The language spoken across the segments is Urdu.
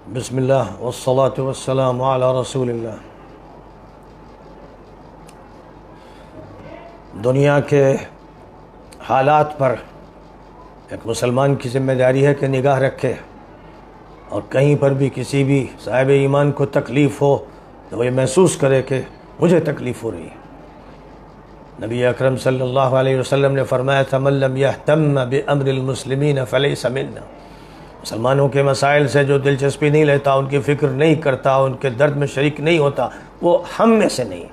بسم اللہ والصلاة والسلام علی رسول اللہ۔ دنیا کے حالات پر ایک مسلمان کی ذمہ داری ہے کہ نگاہ رکھے، اور کہیں پر بھی کسی بھی صاحب ایمان کو تکلیف ہو تو وہ یہ محسوس کرے کہ مجھے تکلیف ہو رہی ہے۔ نبی اکرم صلی اللہ علیہ وسلم نے فرمایا تھا من لم یہتم بامر المسلمین فلیس منا۔ مسلمانوں کے مسائل سے جو دلچسپی نہیں لیتا، ان کی فکر نہیں کرتا، ان کے درد میں شریک نہیں ہوتا، وہ ہم میں سے نہیں۔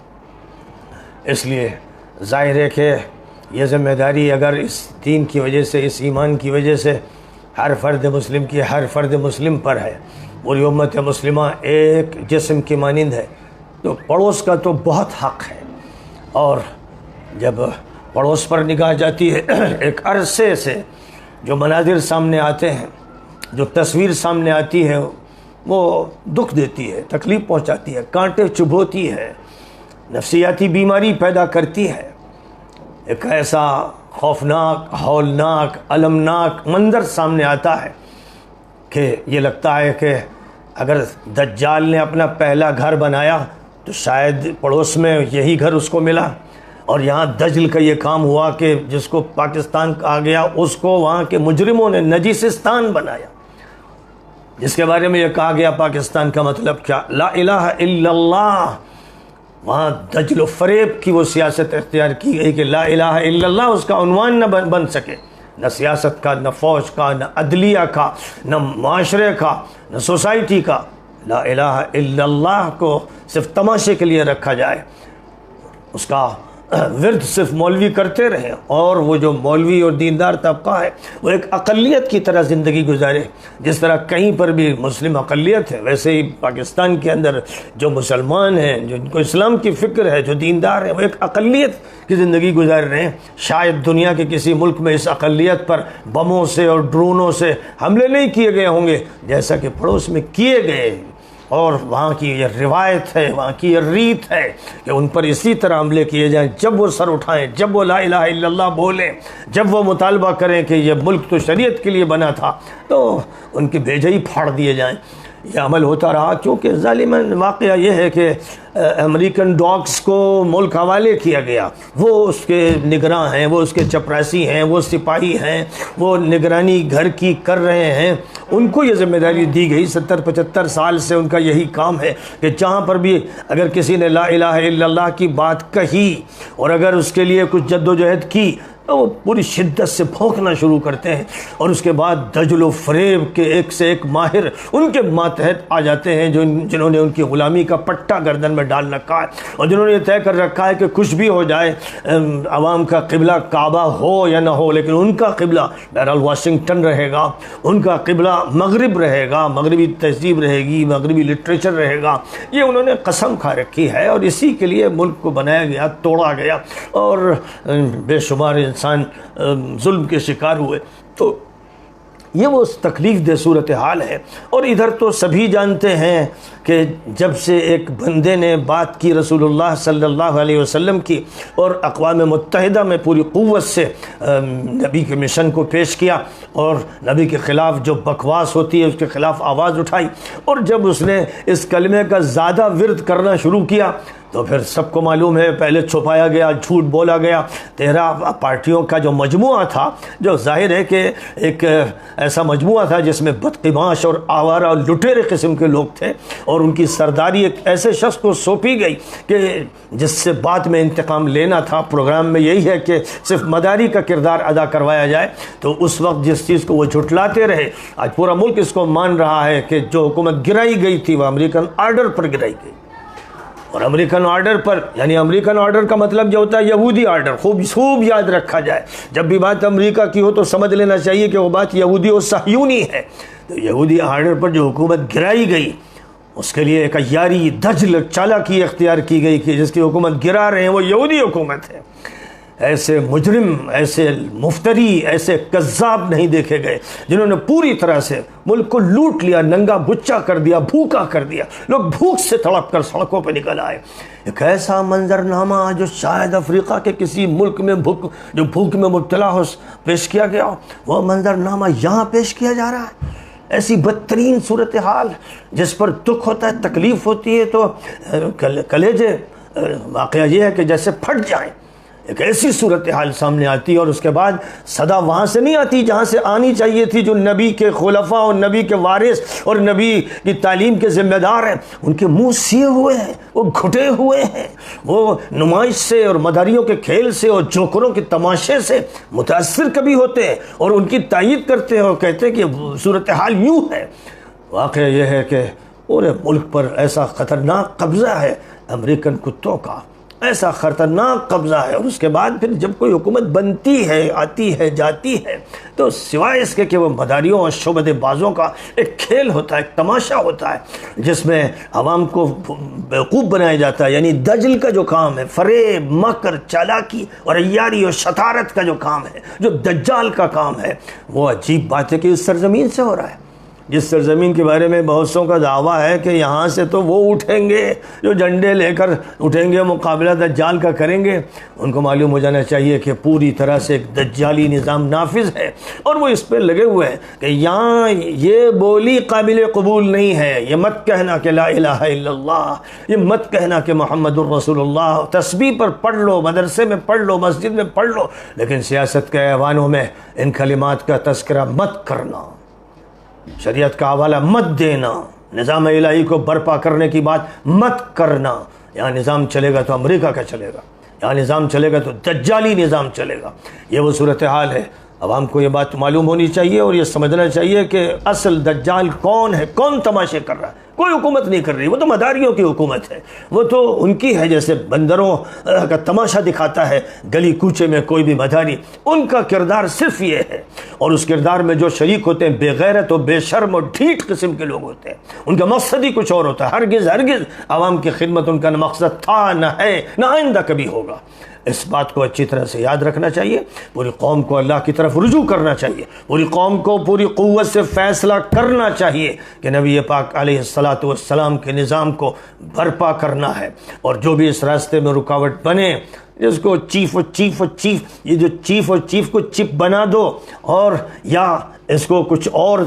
اس لیے ظاہر ہے کہ یہ ذمہ داری اگر اس دین کی وجہ سے، اس ایمان کی وجہ سے ہر فرد مسلم پر ہے، پوری امت مسلمہ ایک جسم کی مانند ہے، تو پڑوس کا تو بہت حق ہے۔ اور جب پڑوس پر نگاہ جاتی ہے، ایک عرصے سے جو مناظر سامنے آتے ہیں، جو تصویر سامنے آتی ہے، وہ دکھ دیتی ہے، تکلیف پہنچاتی ہے، کانٹے چبھوتی ہے، نفسیاتی بیماری پیدا کرتی ہے۔ ایک ایسا خوفناک، ہولناک، المناک منظر سامنے آتا ہے کہ یہ لگتا ہے کہ اگر دجال نے اپنا پہلا گھر بنایا تو شاید پڑوس میں یہی گھر اس کو ملا، اور یہاں دجل کا یہ کام ہوا کہ جس کو پاکستان کہا گیا اس کو وہاں کے مجرموں نے نجیسستان بنایا، جس کے بارے میں یہ کہا گیا پاکستان کا مطلب کیا؟ لا الہ الا اللہ۔ وہاں دجل و فریب کی وہ سیاست اختیار کی گئی کہ لا الہ الا اللہ اس کا عنوان نہ بن سکے، نہ سیاست کا، نہ فوج کا، نہ عدلیہ کا، نہ معاشرے کا، نہ سوسائٹی کا۔ لا الہ الا اللہ کو صرف تماشے کے لیے رکھا جائے، اس کا ورد صرف مولوی کرتے رہیں، اور وہ جو مولوی اور دیندار طبقہ ہے وہ ایک اقلیت کی طرح زندگی گزارے۔ جس طرح کہیں پر بھی مسلم اقلیت ہے، ویسے ہی پاکستان کے اندر جو مسلمان ہیں، جو ان کو اسلام کی فکر ہے، جو دیندار ہیں، وہ ایک اقلیت کی زندگی گزار رہے ہیں۔ شاید دنیا کے کسی ملک میں اس اقلیت پر بموں سے اور ڈرونوں سے حملے نہیں کیے گئے ہوں گے جیسا کہ پڑوس میں کیے گئے، اور وہاں کی یہ روایت ہے، وہاں کی یہ ریت ہے کہ ان پر اسی طرح حملے کیے جائیں۔ جب وہ سر اٹھائیں، جب وہ لا الہ الا اللہ بولیں، جب وہ مطالبہ کریں کہ یہ ملک تو شریعت کے لیے بنا تھا، تو ان کے بھیجے ہی پھاڑ دیے جائیں۔ یہ عمل ہوتا رہا، کیونکہ ظالماً واقعہ یہ ہے کہ امریکن ڈاگز کو ملک حوالے کیا گیا، وہ اس کے نگراں ہیں، وہ اس کے چپراسی ہیں، وہ سپاہی ہیں، وہ نگرانی گھر کی کر رہے ہیں۔ ان کو یہ ذمہ داری دی گئی، 70-75 سال سے ان کا یہی کام ہے کہ جہاں پر بھی اگر کسی نے لا الہ الا اللہ کی بات کہی اور اگر اس کے لیے کچھ جدوجہد کی تو وہ پوری شدت سے بھونکنا شروع کرتے ہیں، اور اس کے بعد دجل و فریب کے ایک سے ایک ماہر ان کے ماتحت آ جاتے ہیں، جنہوں نے ان کی غلامی کا پٹا گردن میں ڈال رکھا ہے، اور جنہوں نے یہ طے کر رکھا ہے کہ کچھ بھی ہو جائے، عوام کا قبلہ کعبہ ہو یا نہ ہو، لیکن ان کا قبلہ بہرحال واشنگٹن رہے گا، ان کا قبلہ مغرب رہے گا، مغربی تہذیب رہے گی، مغربی لٹریچر رہے گا۔ یہ انہوں نے قسم کھا رکھی ہے، اور اسی کے لیے ملک کو بنایا گیا، توڑا گیا، اور بے شمار انسان ظلم کے شکار ہوئے۔ تو یہ وہ تکلیف دہ صورتحال ہے۔ اور ادھر تو سبھی جانتے ہیں کہ جب سے ایک بندے نے بات کی رسول اللہ صلی اللہ علیہ وسلم کی، اور اقوام متحدہ میں پوری قوت سے نبی کے مشن کو پیش کیا، اور نبی کے خلاف جو بکواس ہوتی ہے اس کے خلاف آواز اٹھائی، اور جب اس نے اس کلمے کا زیادہ ورد کرنا شروع کیا تو پھر سب کو معلوم ہے، پہلے چھپایا گیا، جھوٹ بولا گیا۔ 13 پارٹیوں کا جو مجموعہ تھا، جو ظاہر ہے کہ ایک ایسا مجموعہ تھا جس میں بدقماش اور آوارہ اور لٹیرے قسم کے لوگ تھے، اور ان کی سرداری ایک ایسے شخص کو سونپی گئی کہ جس سے بعد میں انتقام لینا تھا۔ پروگرام میں یہی ہے کہ صرف مداری کا کردار ادا کروایا جائے، تو اس وقت جس چیز کو وہ جھٹلاتے رہے، آج پورا ملک اس کو مان رہا ہے کہ جو حکومت گرائی گئی تھی وہ امریکن آرڈر پر گرائی گئی۔ اور امریکن آرڈر پر، یعنی امریکن آرڈر کا مطلب یہ ہوتا ہے یہودی آرڈر، خوب یاد رکھا جائے۔ جب بھی بات امریکہ کی ہو تو سمجھ لینا چاہیے کہ وہ بات یہودی و صہیونی ہے۔ تو یہودی آرڈر پر جو حکومت گرائی گئی، اس کے لیے ایک عیاری، دجل، چالاکی اختیار کی گئی کہ جس کی حکومت گرا رہے ہیں وہ یہودی حکومت ہے۔ ایسے مجرم، ایسے مفتری، ایسے کذاب نہیں دیکھے گئے جنہوں نے پوری طرح سے ملک کو لوٹ لیا، ننگا بچا کر دیا، بھوکا کر دیا، لوگ بھوک سے تڑپ کر سڑکوں پہ نکل آئے۔ ایک ایسا منظرنامہ جو شاید افریقہ کے کسی ملک میں بھوک میں مبتلا ہو پیش کیا گیا، وہ منظرنامہ یہاں پیش کیا جا رہا ہے۔ ایسی بدترین صورتحال جس پر دکھ ہوتا ہے، تکلیف ہوتی ہے تو کلیجے واقعہ یہ ہے کہ جیسے پھٹ جائیں. ایک ایسی صورتحال سامنے آتی ہے اور اس کے بعد صدا وہاں سے نہیں آتی جہاں سے آنی چاہیے تھی. جو نبی کے خلفاء اور نبی کے وارث اور نبی کی تعلیم کے ذمہ دار ہیں، ان کے منہ سیے ہوئے ہیں، وہ گھٹے ہوئے ہیں، وہ نمائش سے اور مداریوں کے کھیل سے اور جوکروں کے تماشے سے متاثر کبھی ہوتے ہیں اور ان کی تائید کرتے ہیں اور کہتے ہیں کہ صورتحال یوں ہے. واقعہ یہ ہے کہ پورے ملک پر ایسا خطرناک قبضہ ہے امریکن کتوں کا، ایسا خطرناک قبضہ ہے. اور اس کے بعد پھر جب کوئی حکومت بنتی ہے، آتی ہے، جاتی ہے، تو سوائے اس کے کہ وہ مداریوں اور شعبدے بازوں کا ایک کھیل ہوتا ہے، ایک تماشا ہوتا ہے جس میں عوام کو بیوقوف بنایا جاتا ہے. یعنی دجل کا جو کام ہے، فریب، مکر، چالاکی اور عیاری اور شطارت کا جو کام ہے، جو دجال کا کام ہے، وہ عجیب بات ہے کہ اس سرزمین سے ہو رہا ہے. جس سرزمین کے بارے میں بہت سوں کا دعویٰ ہے کہ یہاں سے تو وہ اٹھیں گے جو جھنڈے لے کر اٹھیں گے، مقابلہ دجال کا کریں گے. ان کو معلوم ہو جانا چاہیے کہ پوری طرح سے ایک دجالی نظام نافذ ہے اور وہ اس پہ لگے ہوئے ہیں کہ یہاں یہ بولی قابل قبول نہیں ہے. یہ مت کہنا کہ لا الہ الا اللہ، یہ مت کہنا کہ محمد الرسول اللہ. تسبیح پر پڑھ لو، مدرسے میں پڑھ لو، مسجد میں پڑھ لو، لیکن سیاست کے ایوانوں میں ان کلمات کا تذکرہ مت کرنا، شریعت کا حوالہ مت دینا، نظام الہی کو برپا کرنے کی بات مت کرنا. یہاں نظام چلے گا تو امریکہ کا چلے گا، یہاں نظام چلے گا تو دجالی نظام چلے گا. یہ وہ صورتحال ہے. عوام کو یہ بات معلوم ہونی چاہیے اور یہ سمجھنا چاہیے کہ اصل دجال کون ہے، کون تماشے کر رہا ہے. کوئی حکومت نہیں کر رہی، وہ تو مداریوں کی حکومت ہے، وہ تو ان کی ہے. جیسے بندروں کا تماشا دکھاتا ہے گلی کوچے میں کوئی بھی مداری، ان کا کردار صرف یہ ہے. اور اس کردار میں جو شریک ہوتے ہیں بے غیرت و بے شرم اور ڈھیٹ قسم کے لوگ ہوتے ہیں. ان کا مقصد ہی کچھ اور ہوتا ہے. ہرگز عوام کی خدمت ان کا نہ مقصد تھا، نہ ہے، نہ آئندہ کبھی ہوگا. اس بات کو اچھی طرح سے یاد رکھنا چاہیے. پوری قوم کو اللہ کی طرف رجوع کرنا چاہیے. پوری قوم کو پوری قوت سے فیصلہ کرنا چاہیے کہ نبی پاک علیہ الصلاۃ والسلام کے نظام کو برپا کرنا ہے. اور جو بھی اس راستے میں رکاوٹ بنے، اس کو چیف یہ جو چیف کو چپ بنا دو، اور یا اس کو کچھ اور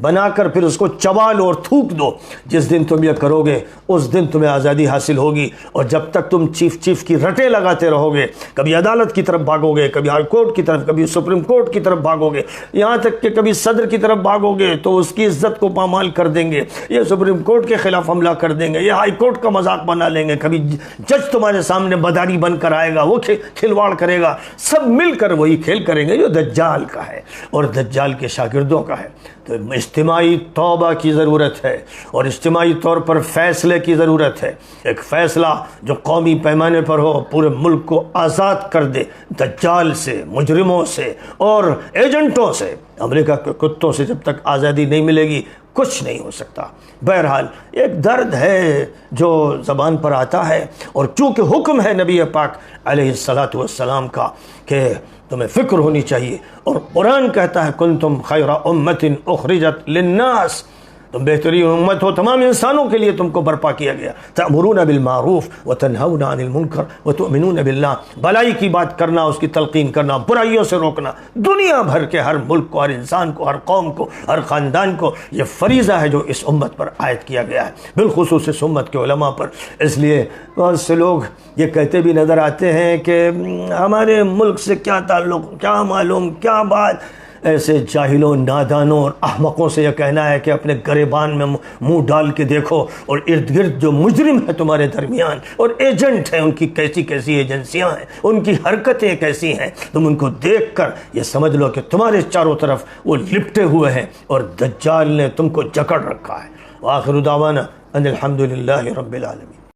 بنا کر پھر اس کو چبا لو اور تھوک دو. جس دن تم یہ کرو گے اس دن تمہیں آزادی حاصل ہوگی. اور جب تک تم چیف کی رٹیں لگاتے رہو گے، کبھی عدالت کی طرف بھاگو گے، کبھی ہائی کورٹ کی طرف، کبھی سپریم کورٹ کی طرف بھاگو گے، یہاں تک کہ کبھی صدر کی طرف بھاگو گے تو اس کی عزت کو پامال کر دیں گے، یہ سپریم کورٹ کے خلاف حملہ کر دیں گے، یہ ہائی کورٹ کا مذاق بنا لیں گے، کبھی جج تمہارے سامنے بداری بن کر آئے گا، وہ کھلواڑ کرے گا. سب مل کر وہی کھیل کریں گے جو دجال کا ہے اور دجال کے شاگردوں کا ہے. تو اجتماعی توبہ کی ضرورت ہے اور اجتماعی طور پر فیصلے کی ضرورت ہے. ایک فیصلہ جو قومی پیمانے پر ہو، پورے ملک کو آزاد کر دے دجال سے، مجرموں سے اور ایجنٹوں سے. امریکہ کے کتوں سے جب تک آزادی نہیں ملے گی کچھ نہیں ہو سکتا. بہرحال ایک درد ہے جو زبان پر آتا ہے، اور چونکہ حکم ہے نبی پاک علیہ الصلاۃ والسلام کا کہ تمہیں فکر ہونی چاہیے، اور قرآن کہتا ہے کنتم خیر امت اخرجت للناس، تم بہترین امت ہو، تمام انسانوں کے لیے تم کو برپا کیا گیا. تأمرون بالمعروف وتنہون عن المنکر وتؤمنون باللہ، بھلائی کی بات کرنا، اس کی تلقین کرنا، برائیوں سے روکنا. دنیا بھر کے ہر ملک کو، ہر انسان کو، ہر قوم کو، ہر خاندان کو یہ فریضہ ہے جو اس امت پر عائد کیا گیا ہے، بالخصوص اس امت کے علماء پر. اس لیے بہت سے لوگ یہ کہتے بھی نظر آتے ہیں کہ ہمارے ملک سے کیا تعلق، کیا معلوم، کیا بات. ایسے جاہلوں، نادانوں اور احمقوں سے یہ کہنا ہے کہ اپنے گریبان میں منہ ڈال کے دیکھو اور ارد گرد جو مجرم ہے تمہارے درمیان اور ایجنٹ ہیں، ان کی کیسی کیسی ایجنسیاں ہیں، ان کی حرکتیں کیسی ہیں، تم ان کو دیکھ کر یہ سمجھ لو کہ تمہارے چاروں طرف وہ لپٹے ہوئے ہیں اور دجال نے تم کو جکڑ رکھا ہے. وآخر دعوانا ان الحمد للہ رب العالمین.